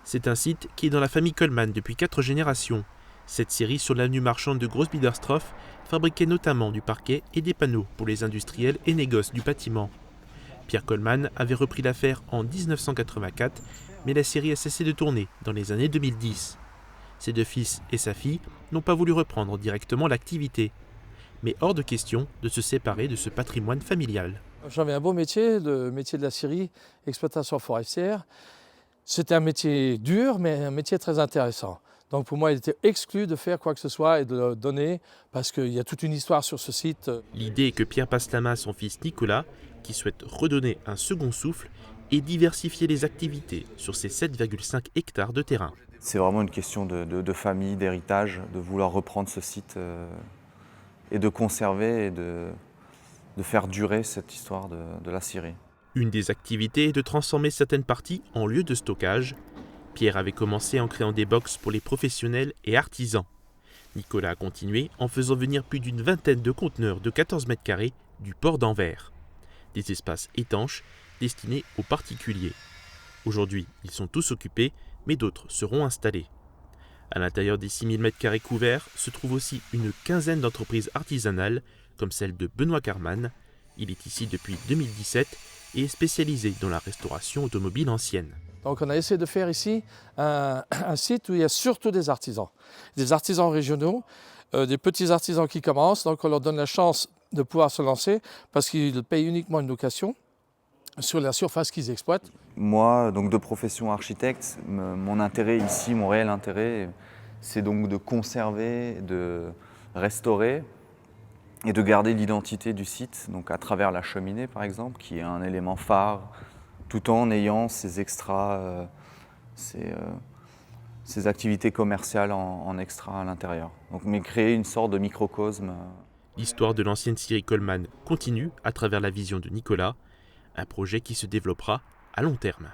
C'est un site qui est dans la famille Coleman depuis 4 générations. Cette scierie sur l'avenue marchande de Groß-Biederstroff fabriquait notamment du parquet et des panneaux pour les industriels et négoces du bâtiment. Pierre Coleman avait repris l'affaire en 1984, mais la scierie a cessé de tourner dans les années 2010. Ses 2 fils et sa fille n'ont pas voulu reprendre directement l'activité. Mais hors de question de se séparer de ce patrimoine familial. J'avais un beau métier, le métier de la scierie, exploitation forestière. C'était un métier dur, mais un métier très intéressant. Donc pour moi, il était exclu de faire quoi que ce soit et de le donner, parce qu'il y a toute une histoire sur ce site. L'idée est que Pierre passe la main à son fils Nicolas, qui souhaite redonner un second souffle et diversifier les activités sur ses 7,5 hectares de terrain. C'est vraiment une question de famille, d'héritage, de vouloir reprendre ce site et de conserver et de faire durer cette histoire de la scierie. Une des activités est de transformer certaines parties en lieux de stockage. Pierre avait commencé en créant des box pour les professionnels et artisans. Nicolas a continué en faisant venir plus d'une vingtaine de conteneurs de 14 mètres carrés du port d'Anvers. Des espaces étanches destinés aux particuliers. Aujourd'hui, ils sont tous occupés, mais d'autres seront installés. À l'intérieur des 6000 mètres carrés couverts se trouve aussi une quinzaine d'entreprises artisanales, comme celle de Benoît Carman. Il est ici depuis 2017 et est spécialisé dans la restauration automobile ancienne. Donc on a essayé de faire ici un site où il y a surtout des artisans régionaux, des petits artisans qui commencent, donc on leur donne la chance de pouvoir se lancer parce qu'ils payent uniquement une location sur la surface qu'ils exploitent. Moi, donc de profession architecte, mon intérêt ici, mon réel intérêt, c'est donc de conserver, de restaurer et de garder l'identité du site, donc à travers la cheminée par exemple, qui est un élément phare, tout en ayant ces extras, ces activités commerciales en extra à l'intérieur. Donc, mais créer une sorte de microcosme. L'histoire de l'ancienne scierie Coleman continue à travers la vision de Nicolas, un projet qui se développera à long terme.